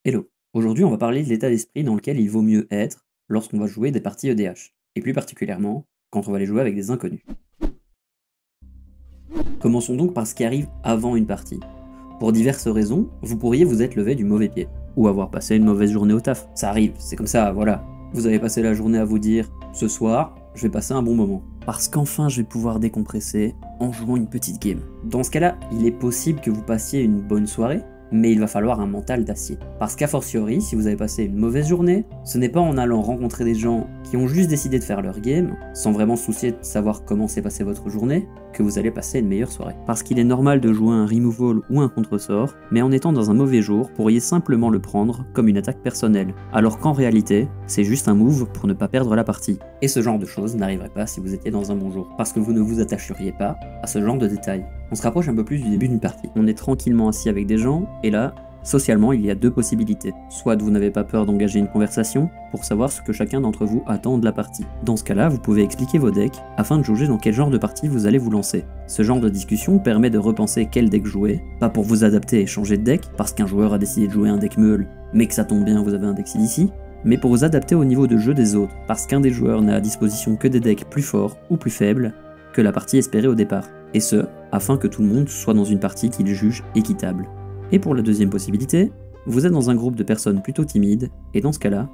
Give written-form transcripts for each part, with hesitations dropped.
Hello, aujourd'hui on va parler de l'état d'esprit dans lequel il vaut mieux être lorsqu'on va jouer des parties EDH, et plus particulièrement quand on va les jouer avec des inconnus. Commençons donc par ce qui arrive avant une partie. Pour diverses raisons, vous pourriez vous être levé du mauvais pied, ou avoir passé une mauvaise journée au taf. Ça arrive, c'est comme ça, voilà. Vous avez passé la journée à vous dire « ce soir, je vais passer un bon moment ». Parce qu'enfin je vais pouvoir décompresser en jouant une petite game. Dans ce cas-là, il est possible que vous passiez une bonne soirée, mais il va falloir un mental d'acier. Parce qu'a fortiori, si vous avez passé une mauvaise journée, ce n'est pas en allant rencontrer des gens qui ont juste décidé de faire leur game, sans vraiment se soucier de savoir comment s'est passée votre journée, que vous allez passer une meilleure soirée. Parce qu'il est normal de jouer un removal ou un contre-sort, mais en étant dans un mauvais jour, vous pourriez simplement le prendre comme une attaque personnelle, alors qu'en réalité, c'est juste un move pour ne pas perdre la partie. Et ce genre de choses n'arriverait pas si vous étiez dans un bon jour, parce que vous ne vous attacheriez pas à ce genre de détails. On se rapproche un peu plus du début d'une partie. On est tranquillement assis avec des gens, et là, socialement, il y a deux possibilités. Soit vous n'avez pas peur d'engager une conversation pour savoir ce que chacun d'entre vous attend de la partie. Dans ce cas-là, vous pouvez expliquer vos decks afin de jauger dans quel genre de partie vous allez vous lancer. Ce genre de discussion permet de repenser quel deck jouer, pas pour vous adapter et changer de deck, parce qu'un joueur a décidé de jouer un deck meule, mais que ça tombe bien, vous avez un deck CDC, mais pour vous adapter au niveau de jeu des autres, parce qu'un des joueurs n'a à disposition que des decks plus forts ou plus faibles que la partie espérée au départ. Et ce, afin que tout le monde soit dans une partie qu'il juge équitable. Et pour la deuxième possibilité, vous êtes dans un groupe de personnes plutôt timides, et dans ce cas-là,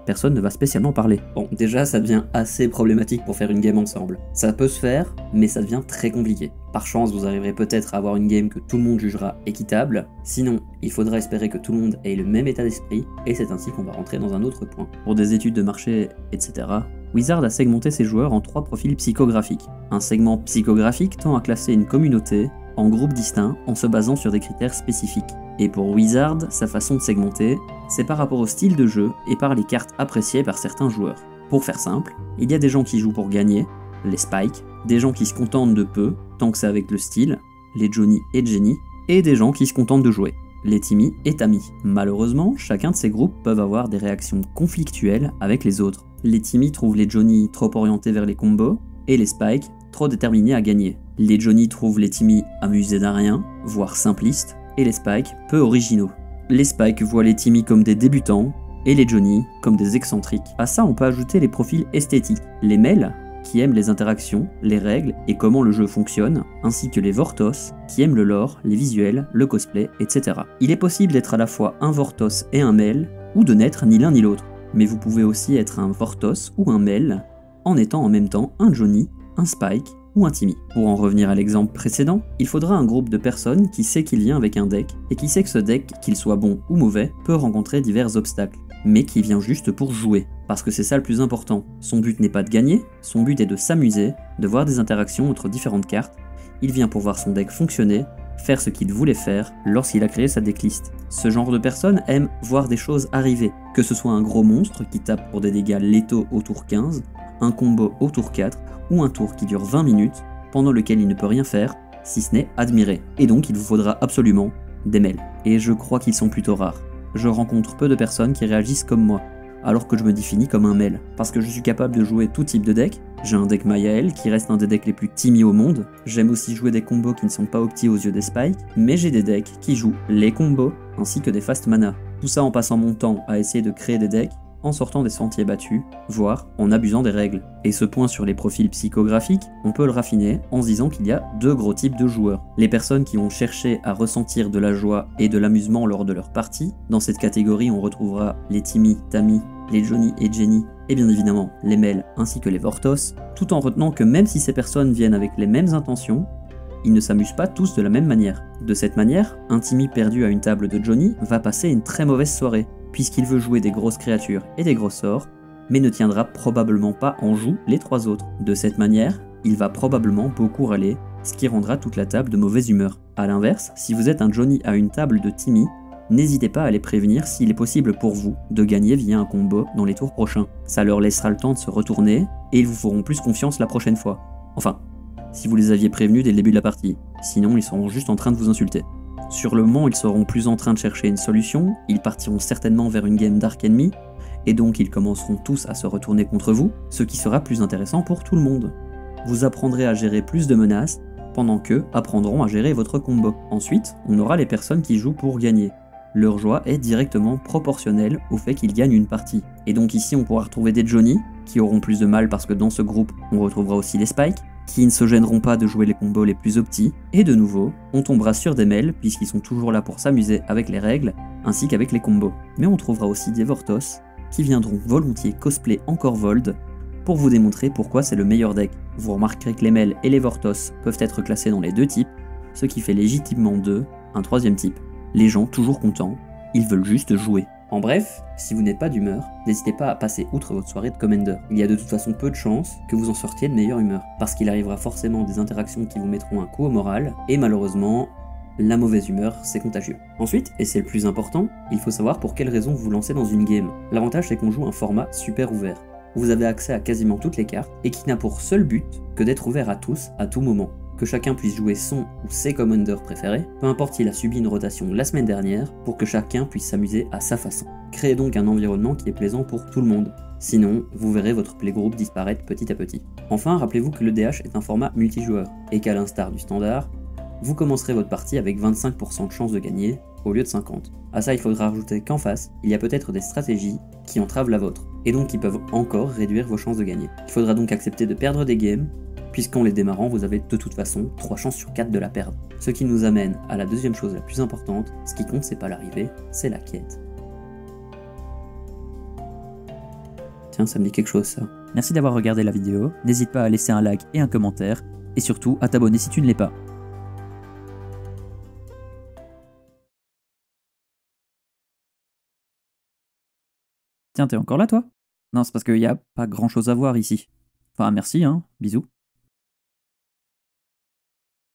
personne ne va spécialement parler. Bon, déjà ça devient assez problématique pour faire une game ensemble. Ça peut se faire, mais ça devient très compliqué. Par chance, vous arriverez peut-être à avoir une game que tout le monde jugera équitable, sinon, il faudra espérer que tout le monde ait le même état d'esprit, et c'est ainsi qu'on va rentrer dans un autre point. Pour des études de marché, etc., Wizard a segmenté ses joueurs en 3 profils psychographiques. Un segment psychographique tend à classer une communauté en groupes distincts en se basant sur des critères spécifiques. Et pour Wizard, sa façon de segmenter, c'est par rapport au style de jeu et par les cartes appréciées par certains joueurs. Pour faire simple, il y a des gens qui jouent pour gagner, les Spikes, des gens qui se contentent de peu, tant que c'est avec le style, les Johnny et Jenny, et des gens qui se contentent de jouer, les Timmy et Tammy. Malheureusement, chacun de ces groupes peuvent avoir des réactions conflictuelles avec les autres. Les Timmy trouvent les Johnny trop orientés vers les combos, et les Spikes trop déterminés à gagner. Les Johnny trouvent les Timmy amusés d'un rien, voire simplistes, et les Spikes peu originaux. Les Spikes voient les Timmy comme des débutants, et les Johnny comme des excentriques. À ça, on peut ajouter les profils esthétiques. Les Mel, qui aiment les interactions, les règles et comment le jeu fonctionne, ainsi que les Vortos, qui aiment le lore, les visuels, le cosplay, etc. Il est possible d'être à la fois un Vortos et un Mel, ou de n'être ni l'un ni l'autre. Mais vous pouvez aussi être un Vortos ou un Mel, en étant en même temps un Johnny, un Spike ou un Timmy. Pour en revenir à l'exemple précédent, il faudra un groupe de personnes qui sait qu'il vient avec un deck, et qui sait que ce deck, qu'il soit bon ou mauvais, peut rencontrer divers obstacles, mais qui vient juste pour jouer, parce que c'est ça le plus important. Son but n'est pas de gagner, son but est de s'amuser, de voir des interactions entre différentes cartes, il vient pour voir son deck fonctionner, faire ce qu'il voulait faire lorsqu'il a créé sa decklist. Ce genre de personne aime voir des choses arriver, que ce soit un gros monstre qui tape pour des dégâts létaux au tour 15, un combo au tour 4, ou un tour qui dure 20 minutes, pendant lequel il ne peut rien faire, si ce n'est admirer. Et donc il vous faudra absolument des mails. Et je crois qu'ils sont plutôt rares. Je rencontre peu de personnes qui réagissent comme moi, alors que je me définis comme un mail, parce que je suis capable de jouer tout type de deck. J'ai un deck Mayael qui reste un des decks les plus timmy au monde, j'aime aussi jouer des combos qui ne sont pas optis aux yeux des Spikes, mais j'ai des decks qui jouent les combos ainsi que des fast mana. Tout ça en passant mon temps à essayer de créer des decks, en sortant des sentiers battus, voire en abusant des règles. Et ce point sur les profils psychographiques, on peut le raffiner en se disant qu'il y a 2 gros types de joueurs. Les personnes qui ont cherché à ressentir de la joie et de l'amusement lors de leur partie. Dans cette catégorie, on retrouvera les Timmy, Tammy, les Johnny et Jenny, et bien évidemment les Mel ainsi que les Vortos, tout en retenant que même si ces personnes viennent avec les mêmes intentions, ils ne s'amusent pas tous de la même manière. De cette manière, un Timmy perdu à une table de Johnny va passer une très mauvaise soirée, puisqu'il veut jouer des grosses créatures et des gros sorts, mais ne tiendra probablement pas en joue les 3 autres. De cette manière, il va probablement beaucoup râler, ce qui rendra toute la table de mauvaise humeur. A l'inverse, si vous êtes un Johnny à une table de Timmy, n'hésitez pas à les prévenir s'il est possible pour vous de gagner via un combo dans les tours prochains. Ça leur laissera le temps de se retourner, et ils vous feront plus confiance la prochaine fois. Enfin, si vous les aviez prévenus dès le début de la partie, sinon ils seront juste en train de vous insulter. Sur le moment, ils seront plus en train de chercher une solution, ils partiront certainement vers une game Dark Enemy, et donc ils commenceront tous à se retourner contre vous, ce qui sera plus intéressant pour tout le monde. Vous apprendrez à gérer plus de menaces, pendant qu'eux apprendront à gérer votre combo. Ensuite, on aura les personnes qui jouent pour gagner. Leur joie est directement proportionnelle au fait qu'ils gagnent une partie. Et donc ici on pourra retrouver des Johnny, qui auront plus de mal parce que dans ce groupe on retrouvera aussi les Spike, qui ne se gêneront pas de jouer les combos les plus optis, et de nouveau, on tombera sur des Mel, puisqu'ils sont toujours là pour s'amuser avec les règles, ainsi qu'avec les combos. Mais on trouvera aussi des Vortos, qui viendront volontiers cosplay encore Vold, pour vous démontrer pourquoi c'est le meilleur deck. Vous remarquerez que les Mel et les Vortos peuvent être classés dans les deux types, ce qui fait légitimement d'eux un troisième type. Les gens toujours contents, ils veulent juste jouer. En bref, si vous n'êtes pas d'humeur, n'hésitez pas à passer outre votre soirée de Commander. Il y a de toute façon peu de chances que vous en sortiez de meilleure humeur, parce qu'il arrivera forcément des interactions qui vous mettront un coup au moral, et malheureusement, la mauvaise humeur, c'est contagieux. Ensuite, et c'est le plus important, il faut savoir pour quelles raisons vous lancez dans une game. L'avantage c'est qu'on joue un format super ouvert, où vous avez accès à quasiment toutes les cartes, et qui n'a pour seul but que d'être ouvert à tous, à tout moment. Que chacun puisse jouer son ou ses commanders préférés, peu importe s'il a subi une rotation la semaine dernière, pour que chacun puisse s'amuser à sa façon. Créez donc un environnement qui est plaisant pour tout le monde. Sinon, vous verrez votre playgroup disparaître petit à petit. Enfin, rappelez-vous que le DH est un format multijoueur, et qu'à l'instar du standard, vous commencerez votre partie avec 25% de chance de gagner, au lieu de 50. À ça, il faudra rajouter qu'en face, il y a peut-être des stratégies qui entravent la vôtre, et donc qui peuvent encore réduire vos chances de gagner. Il faudra donc accepter de perdre des games, puisqu'en les démarrant, vous avez de toute façon 3 chances sur 4 de la perdre. Ce qui nous amène à la deuxième chose la plus importante, ce qui compte c'est pas l'arrivée, c'est la quête. Tiens, ça me dit quelque chose ça. Merci d'avoir regardé la vidéo, n'hésite pas à laisser un like et un commentaire, et surtout à t'abonner si tu ne l'es pas. Tiens, t'es encore là toi? Non, c'est parce qu'il n'y a pas grand chose à voir ici. Enfin, merci, hein, bisous.